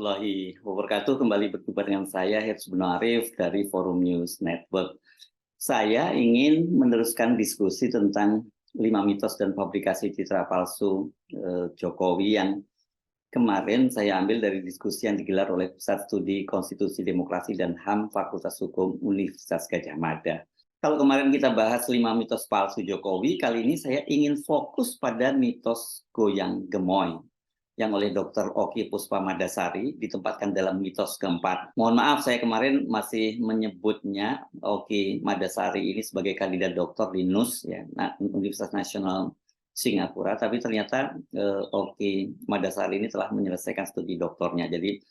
warahmatullahi wabarakatuh. Kembali berjumpa dengan saya, Hirsbun Arif dari Forum News Network. Saya ingin meneruskan diskusi tentang 5 mitos dan fabrikasi citra palsu Jokowi yang kemarin saya ambil dari diskusi yang digelar oleh Pusat Studi Konstitusi Demokrasi dan HAM Fakultas Hukum Universitas Gadjah Mada. Kalau kemarin kita bahas 5 mitos palsu Jokowi, kali ini saya ingin fokus pada mitos goyang gemoy yang oleh Dr. Oki Puspamadasari ditempatkan dalam mitos keempat. Mohon maaf, saya kemarin masih menyebutnya Oki Madasari ini sebagai kandidat doktor di NUS, ya, Universitas Nasional Singapura, tapi ternyata Oki Madasari ini telah menyelesaikan studi doktornya. Jadi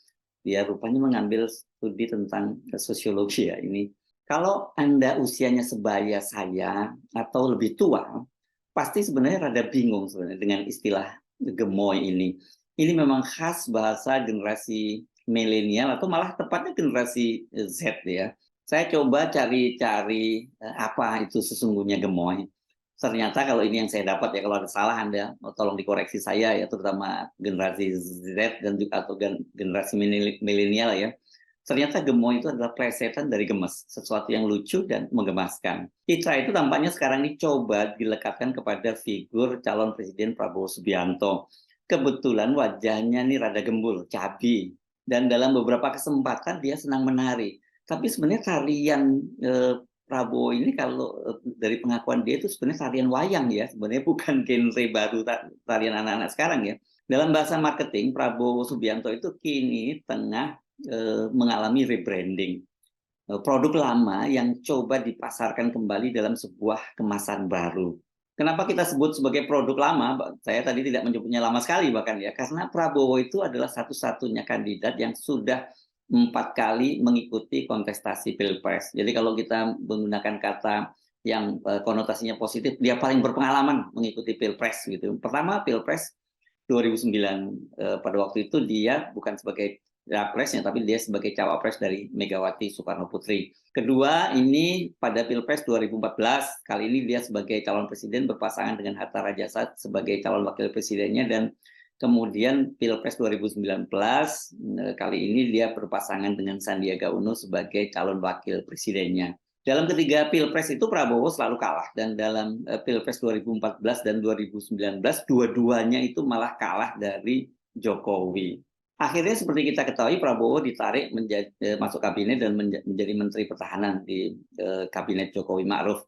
dia rupanya mengambil studi tentang sosiologi ya ini. Kalau Anda usianya sebaya saya atau lebih tua, pasti sebenarnya rada bingung sebenarnya dengan istilah gemoy ini. Ini memang khas bahasa generasi milenial atau malah tepatnya generasi Z ya. Saya coba cari-cari apa itu sesungguhnya gemoy. Ternyata kalau ini yang saya dapat ya, kalau ada salah Anda tolong dikoreksi saya ya, terutama generasi Z dan juga atau generasi milenial ya. Ternyata gemoy itu adalah plesetan dari gemes, sesuatu yang lucu dan menggemaskan. Citra itu tampaknya sekarang ini coba dilekatkan kepada figur calon Presiden Prabowo Subianto. Kebetulan wajahnya nih rada gembul, cabi, dan dalam beberapa kesempatan dia senang menari. Tapi sebenarnya tarian Prabowo ini kalau dari pengakuan dia itu sebenarnya tarian wayang ya, sebenarnya bukan genre baru tarian anak-anak sekarang ya. Dalam bahasa marketing, Prabowo Subianto itu kini tengah mengalami rebranding. Produk lama yang coba dipasarkan kembali dalam sebuah kemasan baru. Kenapa kita sebut sebagai produk lama? Saya tadi tidak menyebutnya lama sekali bahkan ya, karena Prabowo itu adalah satu-satunya kandidat yang sudah 4 kali mengikuti kontestasi Pilpres. Jadi kalau kita menggunakan kata yang konotasinya positif, dia paling berpengalaman mengikuti Pilpres gitu. Pertama Pilpres 2009, pada waktu itu dia bukan sebagai capresnya, tapi dia sebagai cawapres dari Megawati Soekarno Putri. Kedua, ini pada Pilpres 2014, kali ini dia sebagai calon presiden berpasangan dengan Hatta Rajasa sebagai calon wakil presidennya, dan kemudian Pilpres 2019, kali ini dia berpasangan dengan Sandiaga Uno sebagai calon wakil presidennya. Dalam ketiga Pilpres itu Prabowo selalu kalah, dan dalam Pilpres 2014 dan 2019 dua-duanya itu malah kalah dari Jokowi. Akhirnya seperti kita ketahui Prabowo ditarik masuk kabinet dan menjadi Menteri Pertahanan di kabinet Jokowi Ma'ruf.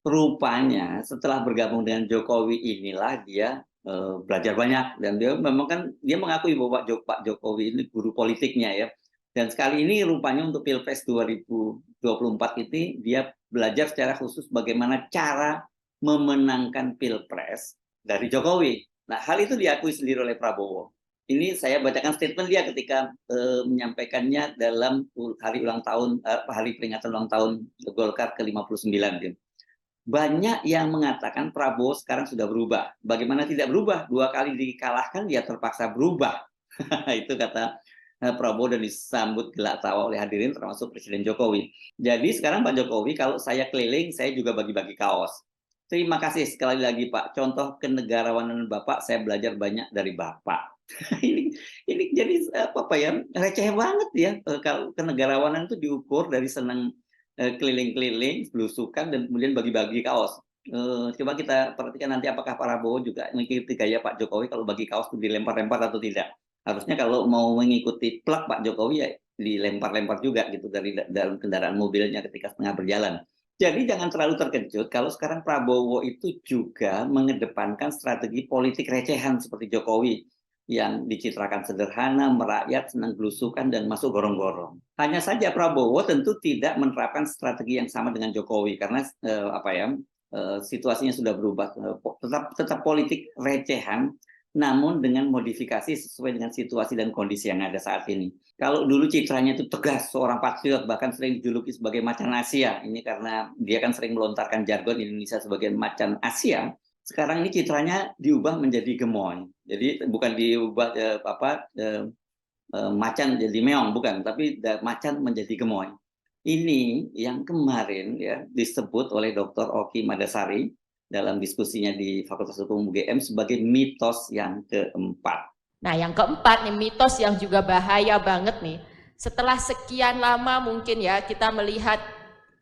Rupanya setelah bergabung dengan Jokowi inilah dia belajar banyak, dan dia memang kan dia mengakui bahwa Pak Jokowi ini guru politiknya ya. Dan sekali ini rupanya untuk Pilpres 2024 ini dia belajar secara khusus bagaimana cara memenangkan Pilpres dari Jokowi. Nah, hal itu diakui sendiri oleh Prabowo. Ini saya bacakan statement dia ketika menyampaikannya dalam hari peringatan ulang tahun Golkar ke-59. Banyak yang mengatakan Prabowo sekarang sudah berubah. Bagaimana tidak berubah? 2 kali dikalahkan, dia terpaksa berubah. Itu kata Prabowo, dan disambut gelak tawa oleh hadirin termasuk Presiden Jokowi. Jadi sekarang Pak Jokowi, kalau saya keliling, saya juga bagi-bagi kaos. Terima kasih sekali lagi Pak. Contoh kenegarawanan Bapak, saya belajar banyak dari Bapak. ini jadi apa ya, receh banget ya. Kalau kenegarawanan itu diukur dari senang keliling-keliling, belusukan, dan kemudian bagi-bagi kaos. Coba kita perhatikan nanti apakah Prabowo juga mengikuti gaya Pak Jokowi kalau bagi kaos itu dilempar-lempar atau tidak. Harusnya kalau mau mengikuti plak Pak Jokowi ya dilempar-lempar juga gitu dari dalam kendaraan mobilnya ketika setengah berjalan. Jadi jangan terlalu terkejut kalau sekarang Prabowo itu juga mengedepankan strategi politik recehan seperti Jokowi yang dicitrakan sederhana, merakyat, senang belusukan, dan masuk gorong-gorong. Hanya saja Prabowo tentu tidak menerapkan strategi yang sama dengan Jokowi karena situasinya sudah berubah. Tetap politik recehan, namun dengan modifikasi sesuai dengan situasi dan kondisi yang ada saat ini. Kalau dulu citranya itu tegas, seorang patriot, bahkan sering dijuluki sebagai macan Asia. Ini karena dia kan sering melontarkan jargon Indonesia sebagai macan Asia. Sekarang ini citranya diubah menjadi gemoy. Jadi bukan diubah macan jadi meong, bukan, tapi macan menjadi gemoy. Ini yang kemarin ya disebut oleh Dr. Oki Madasari dalam diskusinya di Fakultas Hukum UGM sebagai mitos yang keempat. Nah, yang keempat nih, mitos yang juga bahaya banget nih. Setelah sekian lama mungkin ya kita melihat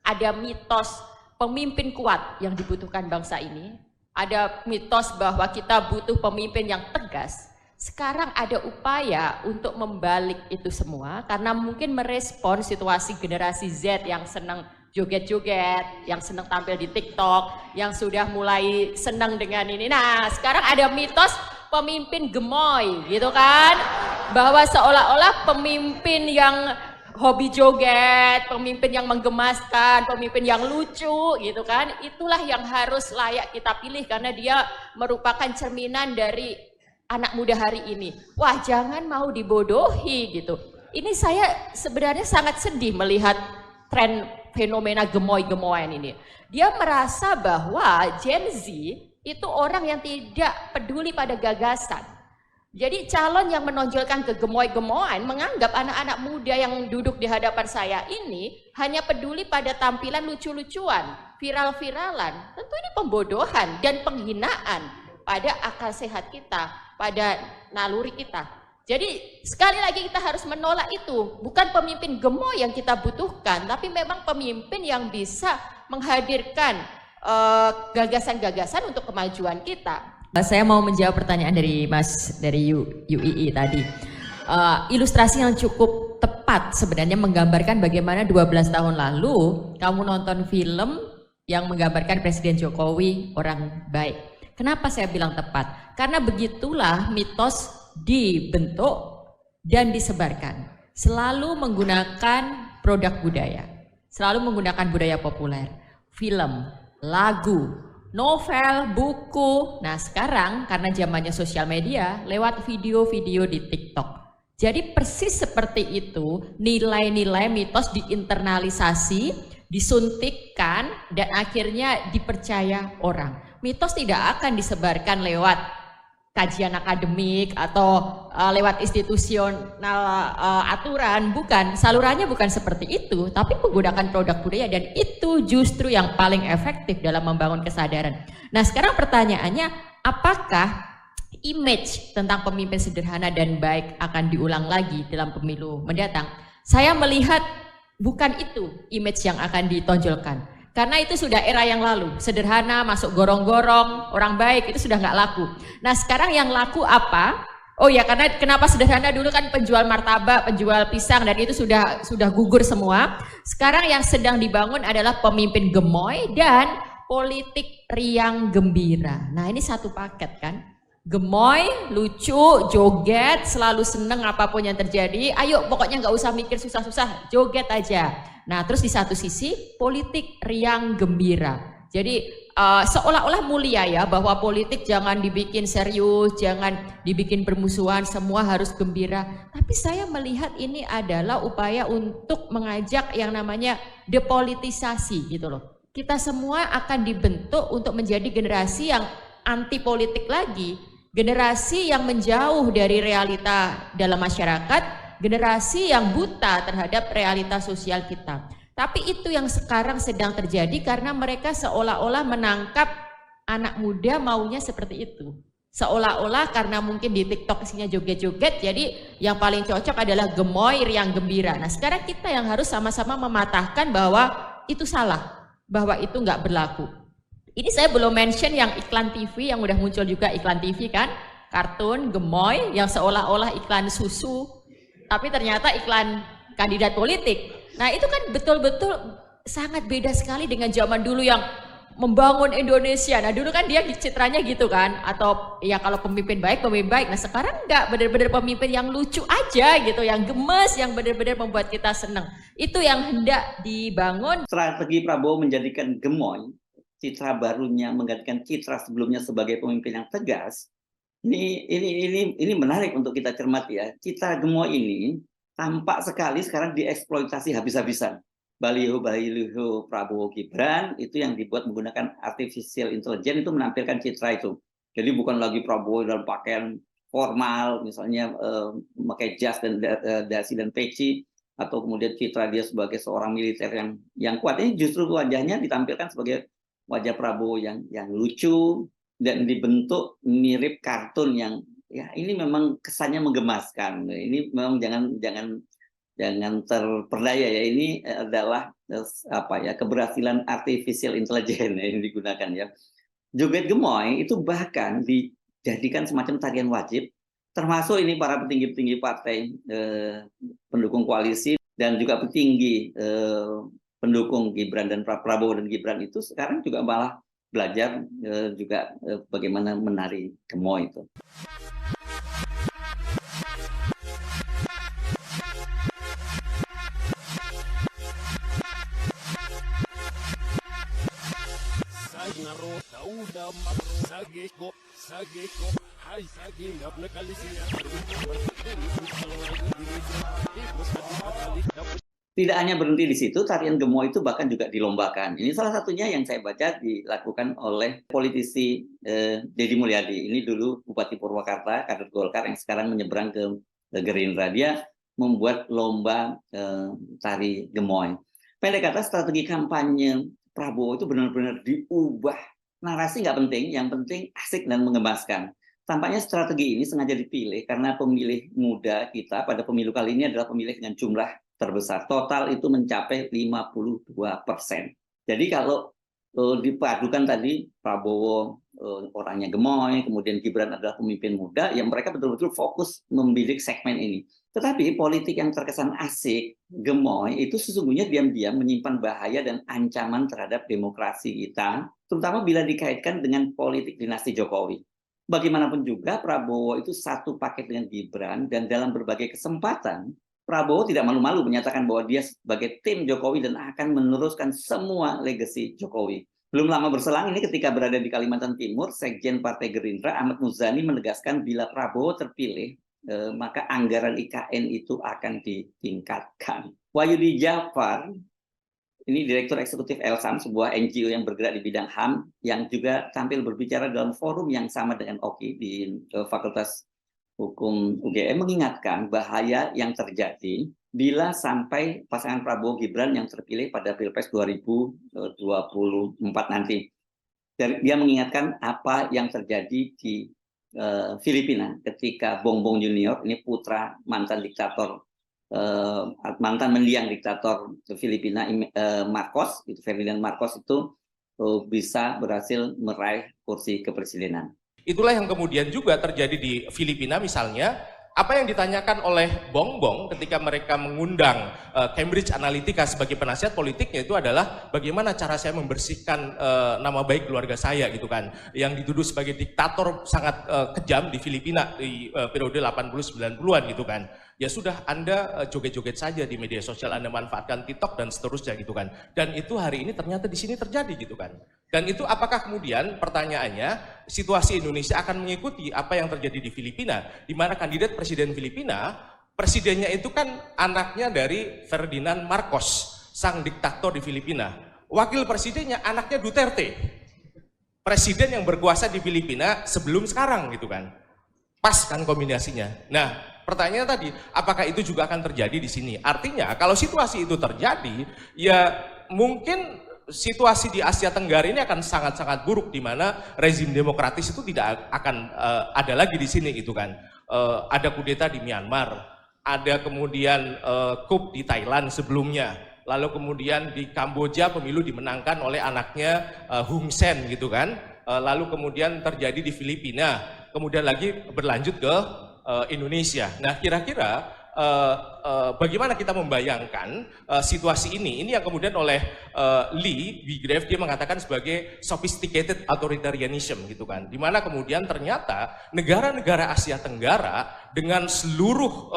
ada mitos pemimpin kuat yang dibutuhkan bangsa ini. Ada mitos bahwa kita butuh pemimpin yang tegas. Sekarang ada upaya untuk membalik itu semua karena mungkin merespon situasi generasi Z yang senang joget-joget, yang senang tampil di TikTok, yang sudah mulai senang dengan ini. Nah, sekarang ada mitos pemimpin gemoy gitu kan, bahwa seolah-olah pemimpin yang hobi joget, pemimpin yang menggemaskan, pemimpin yang lucu gitu kan, itulah yang harus layak kita pilih karena dia merupakan cerminan dari anak muda hari ini. Wah, jangan mau dibodohi gitu. Ini saya sebenarnya sangat sedih melihat tren fenomena gemoy-gemoyan ini. Dia merasa bahwa Gen Z itu orang yang tidak peduli pada gagasan. Jadi calon yang menonjolkan kegemoy-gemoyan menganggap anak-anak muda yang duduk di hadapan saya ini hanya peduli pada tampilan lucu-lucuan, viral-viralan. Tentu ini pembodohan dan penghinaan pada akal sehat kita, pada naluri kita. Jadi sekali lagi kita harus menolak itu. Bukan pemimpin gemoy yang kita butuhkan, tapi memang pemimpin yang bisa menghadirkan gagasan-gagasan untuk kemajuan kita. Saya mau menjawab pertanyaan dari Mas dari UII tadi. Ilustrasi yang cukup tepat sebenarnya menggambarkan bagaimana 12 tahun lalu kamu nonton film yang menggambarkan Presiden Jokowi orang baik. Kenapa saya bilang tepat? Karena begitulah mitos dibentuk dan disebarkan. Selalu menggunakan produk budaya, selalu menggunakan budaya populer, film, lagu, novel, buku. Nah sekarang karena zamannya sosial media, lewat video-video di TikTok. Jadi persis seperti itu, nilai-nilai mitos diinternalisasi, disuntikkan, dan akhirnya dipercaya orang. Mitos tidak akan disebarkan lewat kajian akademik atau lewat institusional aturan, bukan, salurannya bukan seperti itu, tapi menggunakan produk budaya, dan itu justru yang paling efektif dalam membangun kesadaran. Nah sekarang pertanyaannya, apakah image tentang pemimpin sederhana dan baik akan diulang lagi dalam pemilu mendatang? Saya melihat bukan itu image yang akan ditonjolkan. Karena itu sudah era yang lalu, sederhana, masuk gorong-gorong, orang baik, itu sudah nggak laku. Nah sekarang yang laku apa? Oh ya, karena kenapa sederhana dulu kan penjual martabak, penjual pisang, dan itu sudah gugur semua. Sekarang yang sedang dibangun adalah pemimpin gemoy dan politik riang gembira. Nah ini satu paket kan? Gemoy, lucu, joget, selalu seneng apapun yang terjadi. Ayo pokoknya nggak usah mikir susah-susah, joget aja. Nah terus di satu sisi politik riang gembira. Jadi seolah-olah mulia ya, bahwa politik jangan dibikin serius, jangan dibikin bermusuhan, semua harus gembira. Tapi saya melihat ini adalah upaya untuk mengajak yang namanya depolitisasi gitu loh. Kita semua akan dibentuk untuk menjadi generasi yang anti politik lagi, generasi yang menjauh dari realita dalam masyarakat, generasi yang buta terhadap realita sosial kita. Tapi itu yang sekarang sedang terjadi karena mereka seolah-olah menangkap anak muda maunya seperti itu. Seolah-olah karena mungkin di TikTok isinya joget-joget, jadi yang paling cocok adalah gemoy riang gembira. Nah sekarang kita yang harus sama-sama mematahkan bahwa itu salah, bahwa itu nggak berlaku. Ini saya belum mention yang iklan TV yang udah muncul juga, iklan TV kan, kartun, gemoy, yang seolah-olah iklan susu, tapi ternyata iklan kandidat politik. Nah itu kan betul-betul sangat beda sekali dengan zaman dulu yang membangun Indonesia. Nah dulu kan dia citranya gitu kan, atau ya kalau pemimpin baik, pemimpin baik. Nah sekarang enggak, benar-benar pemimpin yang lucu aja gitu, yang gemes, yang benar-benar membuat kita seneng. Itu yang hendak dibangun. Strategi Prabowo menjadikan gemoy, citra barunya menggantikan citra sebelumnya sebagai pemimpin yang tegas. Ini menarik untuk kita cermati ya. Citra gemoy ini tampak sekali sekarang dieksploitasi habis-habisan. Baliho-baliho Prabowo Gibran itu yang dibuat menggunakan artificial intelligence itu menampilkan citra itu. Jadi bukan lagi Prabowo dalam pakaian formal, misalnya memakai jas dan dasi dan peci, atau kemudian citra dia sebagai seorang militer yang kuat. Ini justru wajahnya ditampilkan sebagai wajah Prabowo yang lucu dan dibentuk mirip kartun yang ya ini memang kesannya menggemaskan. Ini memang jangan terperdaya ya. Ini adalah keberhasilan artificial intelligence yang digunakan ya. Joget gemoy itu bahkan dijadikan semacam tarian wajib, termasuk ini para petinggi-petinggi partai pendukung koalisi dan juga petinggi pendukung Gibran dan Prabowo dan Gibran itu sekarang juga malah belajar juga bagaimana menari gemoy itu. Tidak hanya berhenti di situ, tarian gemoy itu bahkan juga dilombakan. Ini salah satunya yang saya baca dilakukan oleh politisi Deddy Mulyadi. Ini dulu Bupati Purwakarta, kader Golkar yang sekarang menyeberang ke Gerindra. Dia membuat lomba tari gemoy. Pendek kata, strategi kampanye Prabowo itu benar-benar diubah. Narasi nggak penting, yang penting asik dan mengemaskan. Tampaknya strategi ini sengaja dipilih karena pemilih muda kita pada pemilu kali ini adalah pemilih dengan jumlah terbesar. Total itu mencapai 52%. Jadi kalau dipadukan tadi Prabowo orangnya gemoy, kemudian Gibran adalah pemimpin muda, yang mereka betul-betul fokus membidik segmen ini. Tetapi politik yang terkesan asik, gemoy, itu sesungguhnya diam-diam menyimpan bahaya dan ancaman terhadap demokrasi kita, terutama bila dikaitkan dengan politik dinasti Jokowi. Bagaimanapun juga Prabowo itu satu paket dengan Gibran, dan dalam berbagai kesempatan Prabowo tidak malu-malu menyatakan bahwa dia sebagai tim Jokowi dan akan meneruskan semua legasi Jokowi. Belum lama berselang ini ketika berada di Kalimantan Timur, Sekjen Partai Gerindra Ahmad Muzani menegaskan bila Prabowo terpilih, maka anggaran IKN itu akan ditingkatkan. Wahyudi Jafar, ini Direktur Eksekutif Elsam, sebuah NGO yang bergerak di bidang HAM, yang juga tampil berbicara dalam forum yang sama dengan Oki di Fakultas Hukum UGM, mengingatkan bahaya yang terjadi bila sampai pasangan Prabowo Gibran yang terpilih pada Pilpres 2024 nanti. Dia mengingatkan apa yang terjadi di Filipina ketika Bongbong Junior, ini putra mantan diktator, mantan mendiang diktator Filipina, Marcos, itu Ferdinand Marcos itu bisa berhasil meraih kursi kepresidenan. Itulah yang kemudian juga terjadi di Filipina misalnya. Apa yang ditanyakan oleh Bongbong ketika mereka mengundang Cambridge Analytica sebagai penasihat politiknya itu adalah bagaimana cara saya membersihkan nama baik keluarga saya gitu kan, yang dituduh sebagai diktator sangat kejam di Filipina di periode 80-90-an gitu kan. Ya sudah, Anda joget-joget saja di media sosial, Anda manfaatkan TikTok dan seterusnya gitu kan. Dan itu hari ini ternyata di sini terjadi gitu kan. Dan itu apakah kemudian pertanyaannya situasi Indonesia akan mengikuti apa yang terjadi di Filipina, di mana kandidat presiden Filipina, presidennya itu kan anaknya dari Ferdinand Marcos, sang diktator di Filipina. Wakil presidennya anaknya Duterte, presiden yang berkuasa di Filipina sebelum sekarang gitu kan. Pas kan kombinasinya. Nah, pertanyaannya tadi, apakah itu juga akan terjadi di sini? Artinya, kalau situasi itu terjadi, ya mungkin situasi di Asia Tenggara ini akan sangat-sangat buruk, di mana rezim demokratis itu tidak akan ada lagi di sini gitu kan. Ada kudeta di Myanmar, ada kemudian coup di Thailand sebelumnya, lalu kemudian di Kamboja pemilu dimenangkan oleh anaknya Hun Sen gitu kan, lalu kemudian terjadi di Filipina, kemudian lagi berlanjut ke Indonesia. Nah, kira-kira bagaimana kita membayangkan situasi ini yang kemudian oleh Lee Wigraf dia mengatakan sebagai sophisticated authoritarianism gitu kan, dimana kemudian ternyata negara-negara Asia Tenggara dengan seluruh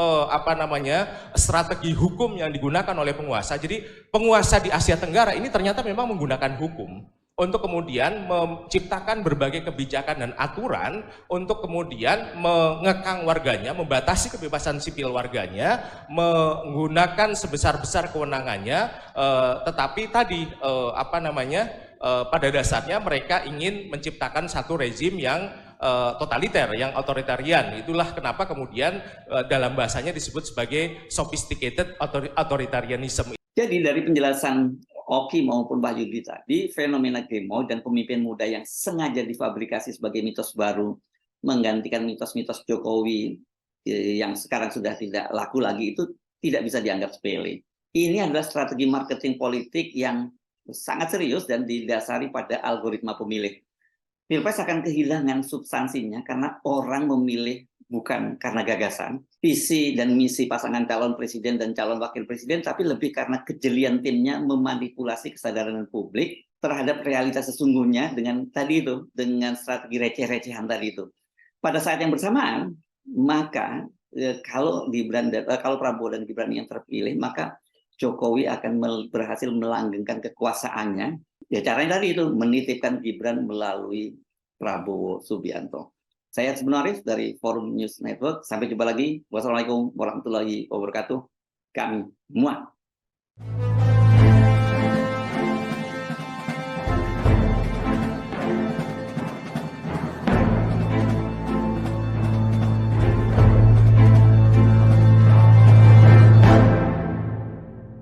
strategi hukum yang digunakan oleh penguasa, jadi penguasa di Asia Tenggara ini ternyata memang menggunakan hukum untuk kemudian menciptakan berbagai kebijakan dan aturan untuk kemudian mengekang warganya, membatasi kebebasan sipil warganya, menggunakan sebesar-besar kewenangannya, tetapi tadi pada dasarnya mereka ingin menciptakan satu rezim yang totaliter, yang authoritarian. Itulah kenapa kemudian dalam bahasanya disebut sebagai sophisticated authoritarianism. Jadi dari penjelasan Oki maupun Wahyudi tadi, fenomena gemoy dan pemimpin muda yang sengaja difabrikasi sebagai mitos baru menggantikan mitos-mitos Jokowi yang sekarang sudah tidak laku lagi itu tidak bisa dianggap sepele. Ini adalah strategi marketing politik yang sangat serius dan didasari pada algoritma pemilih. Pilpres akan kehilangan substansinya karena orang memilih bukan karena gagasan, visi dan misi pasangan calon presiden dan calon wakil presiden, tapi lebih karena kejelian timnya memanipulasi kesadaran publik terhadap realitas sesungguhnya dengan tadi itu, dengan strategi receh-recehan tadi itu. Pada saat yang bersamaan, maka kalau Prabowo dan Gibran yang terpilih, maka Jokowi akan berhasil melanggengkan kekuasaannya. Ya caranya tadi itu, menitipkan Gibran melalui Prabowo Subianto. Saya Subno Arif dari Forum News Network. Sampai jumpa lagi. Wassalamualaikum warahmatullahi wabarakatuh. Kami muat.